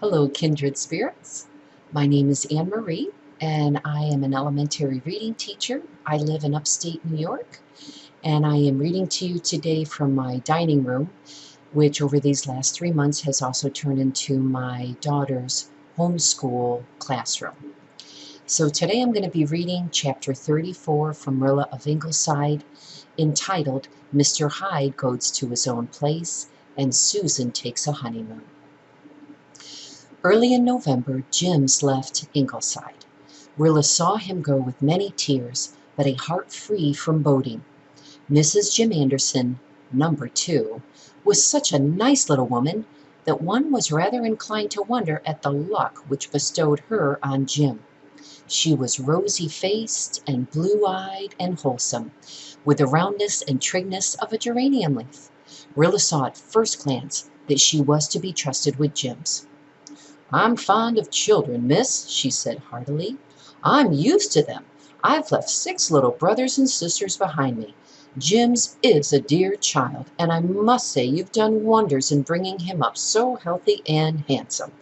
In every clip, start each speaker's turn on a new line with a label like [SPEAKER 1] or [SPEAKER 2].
[SPEAKER 1] Hello, kindred spirits. My name is Annemarie, and I am an elementary reading teacher. I live in upstate New York, and I am reading to you today from my dining room, which over these last 3 months has also turned into my daughter's homeschool classroom. So today I'm going to be reading chapter 34 from Rilla of Ingleside, entitled Mr. Hyde Goes to His Own Place and Susan Takes a Honeymoon. Early in November, Jims left Ingleside. Rilla saw him go with many tears, but a heart free from boding. Mrs. Jim Anderson, number 2, was such a nice little woman that one was rather inclined to wonder at the luck which bestowed her on Jim. She was rosy-faced and blue-eyed and wholesome, with the roundness and trigness of a geranium leaf. Rilla saw at first glance that she was to be trusted with Jims. "I'm fond of children, miss," she said heartily. "I'm used to them. I've left 6 little brothers and sisters behind me. Jims is a dear child, and I must say you've done wonders in bringing him up so healthy and handsome.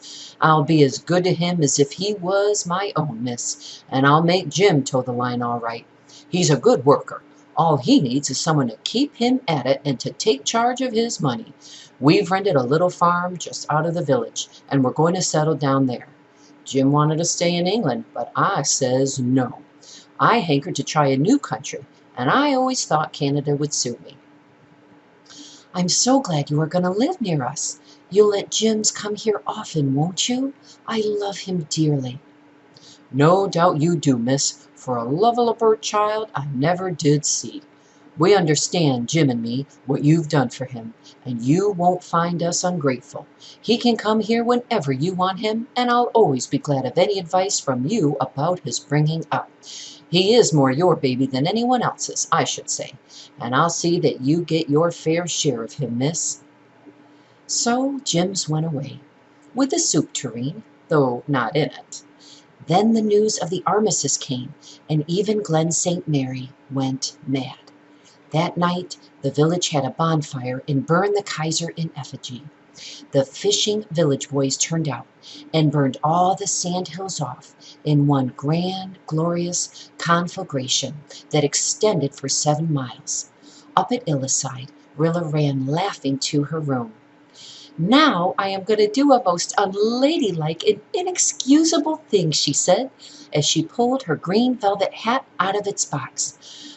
[SPEAKER 1] I'll be as good to him as if he was my own, miss, and I'll make Jim toe the line all right. He's a good worker. All he needs is someone to keep him at it and to take charge of his money. We've rented a little farm just out of the village, and we're going to settle down there. Jim wanted to stay in England, but I says no. I hankered to try a new country, and I always thought Canada would suit me." "I'm so glad you are going to live near us. You'll let Jims come here often, won't you? I love him dearly." "No doubt you do, miss. For a lovable child I never did see. We understand, Jim and me, what you've done for him, and you won't find us ungrateful. He can come here whenever you want him, and I'll always be glad of any advice from you about his bringing up. He is more your baby than anyone else's, I should say, and I'll see that you get your fair share of him, miss." So Jims went away, with the soup tureen, though not in it. Then the news of the armistice came, and even Glen St. Mary went mad. That night the village had a bonfire and burned the Kaiser in effigy. The fishing village boys turned out and burned all the sand hills off in one grand, glorious conflagration that extended for 7 miles. Up at Ingleside, Rilla ran laughing to her room. "Now I am going to do a most unladylike and inexcusable thing," she said, as she pulled her green velvet hat out of its box.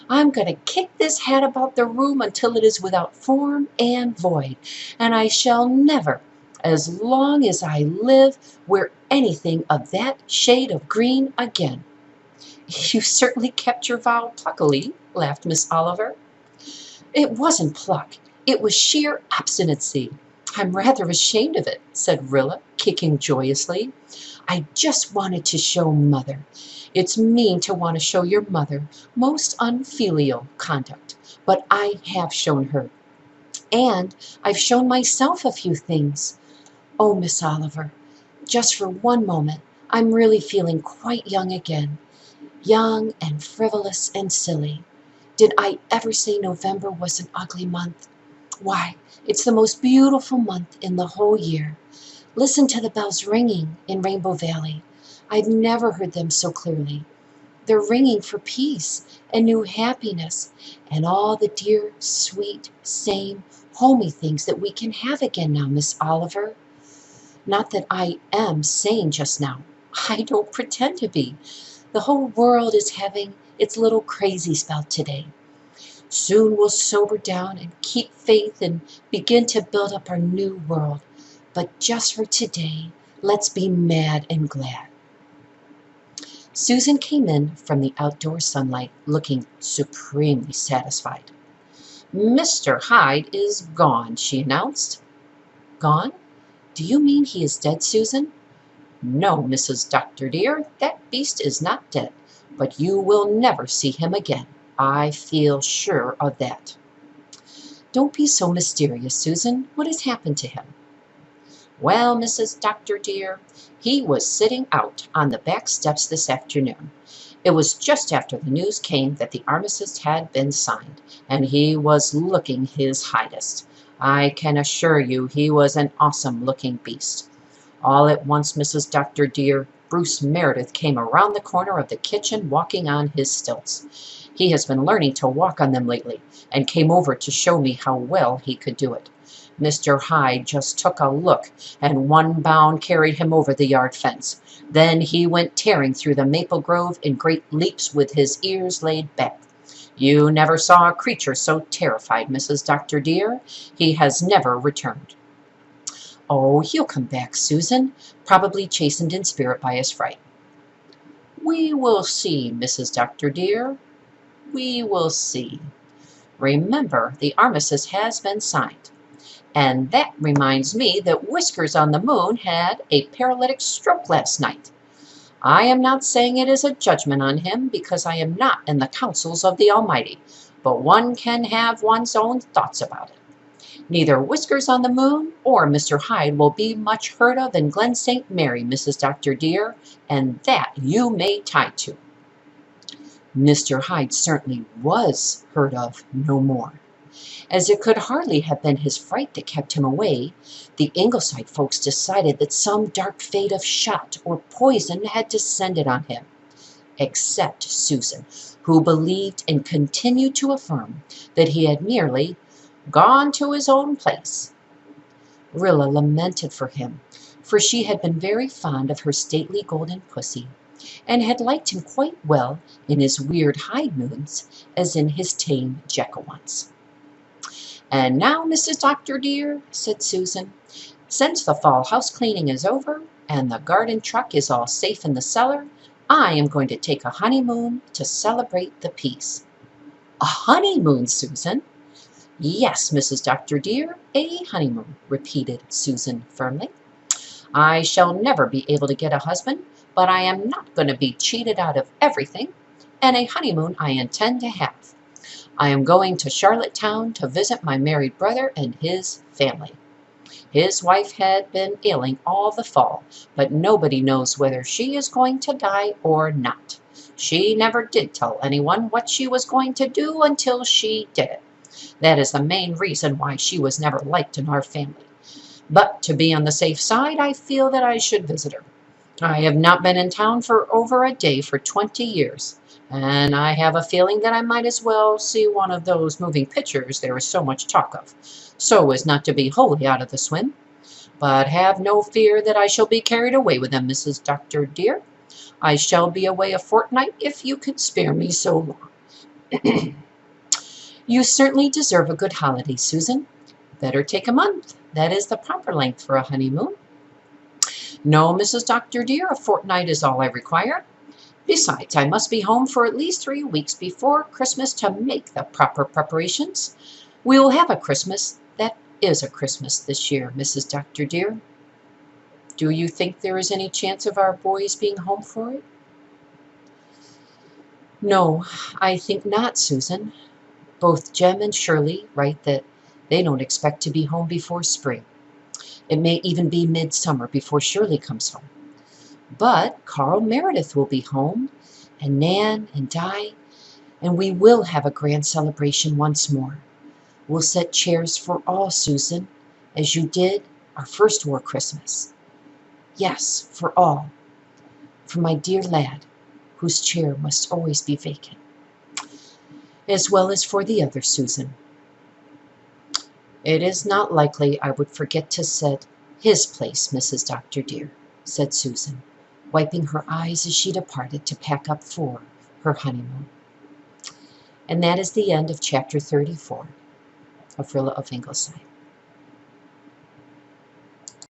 [SPEAKER 1] "I'm going to kick this hat about the room until it is without form and void, and I shall never, as long as I live, wear anything of that shade of green again." "You certainly kept your vow pluckily," laughed Miss Oliver. "It wasn't pluck. It was sheer obstinacy. I'm rather ashamed of it," said Rilla, kicking joyously. "I just wanted to show Mother. It's mean to want to show your mother most unfilial conduct, but I have shown her. And I've shown myself a few things. Oh, Miss Oliver, just for one moment, I'm really feeling quite young again. Young and frivolous and silly. Did I ever say November was an ugly month? Why, it's the most beautiful month in the whole year. Listen to the bells ringing in Rainbow Valley. I've never heard them so clearly. They're ringing for peace and new happiness and all the dear, sweet, same, homey things that we can have again now, Miss Oliver. Not that I am sane just now. I don't pretend to be. The whole world is having its little crazy spell today. Soon we'll sober down and keep faith and begin to build up our new world. But just for today, let's be mad and glad." Susan came in from the outdoor sunlight, looking supremely satisfied. "Mr. Hyde is gone," she announced. "Gone? Do you mean he is dead, Susan?" "No, Mrs. Doctor dear, that beast is not dead, but you will never see him again. I feel sure of that." "Don't be so mysterious, Susan. What has happened to him?" "Well, Mrs. Doctor dear, he was sitting out on the back steps this afternoon. It was just after the news came that the armistice had been signed, and he was looking his Hydest. I can assure you he was an awesome-looking beast. All at once, Mrs. Dr. Dear, Bruce Meredith came around the corner of the kitchen walking on his stilts. He has been learning to walk on them lately, and came over to show me how well he could do it. Mr. Hyde just took a look, and one bound carried him over the yard fence. Then he went tearing through the maple grove in great leaps with his ears laid back. You never saw a creature so terrified, Mrs. Dr. Dear. He has never returned. Oh, he'll come back, Susan, probably chastened in spirit by his fright. We will see, Mrs. Dr. Dear. We will see. Remember, the armistice has been signed. And that reminds me that Whiskers on the Moon had a paralytic stroke last night. I am not saying it is a judgment on him, because I am not in the counsels of the Almighty, but one can have one's own thoughts about it. Neither Whiskers on the Moon or Mr. Hyde will be much heard of in Glen St. Mary, Mrs. Dr. Dear, and that you may tie to. Mr. Hyde certainly was heard of no more. As it could hardly have been his fright that kept him away, the Ingleside folks decided that some dark fate of shot or poison had descended on him, except Susan, who believed and continued to affirm that he had merely gone to his own place. Rilla lamented for him, for she had been very fond of her stately golden pussy, and had liked him quite well in his weird Hyde moods as in his tame Jekyll ones. And now, Mrs. Dr. Dear, said Susan, since the fall house cleaning is over and the garden truck is all safe in the cellar, I am going to take a honeymoon to celebrate the peace. A honeymoon, Susan? Yes, Mrs. Dr. Dear, a honeymoon, repeated Susan firmly. I shall never be able to get a husband, but I am not going to be cheated out of everything, and a honeymoon I intend to have. I am going to Charlottetown to visit my married brother and his family. His wife had been ailing all the fall, but nobody knows whether she is going to die or not. She never did tell anyone what she was going to do until she did it. That is the main reason why she was never liked in our family. But to be on the safe side, I feel that I should visit her. I have not been in town for over a day for 20 years, and I have a feeling that I might as well see one of those moving pictures there is so much talk of, so as not to be wholly out of the swim. But have no fear that I shall be carried away with them, Mrs. Dr. Dear. I shall be away a fortnight if you can spare me so long. You certainly deserve a good holiday, Susan. Better take a month. That is the proper length for a honeymoon. No, Mrs. Dr. Dear, a fortnight is all I require. Besides, I must be home for at least 3 weeks before Christmas to make the proper preparations. We will have a Christmas that is a Christmas this year, Mrs. Dr. Dear. Do you think there is any chance of our boys being home for it? No, I think not, Susan. Both Jem and Shirley write that they don't expect to be home before spring. It may even be midsummer before Shirley comes home. But Carl Meredith will be home, and Nan and Di, and we will have a grand celebration once more. We'll set chairs for all, Susan, as you did our first war Christmas. Yes, for all. For my dear lad, whose chair must always be vacant. As well as for the other Susan. It is not likely I would forget to set his place, Mrs. Dr. Dear, said Susan, wiping her eyes as she departed to pack up for her honeymoon. And that is the end of chapter 34 of Rilla of Ingleside.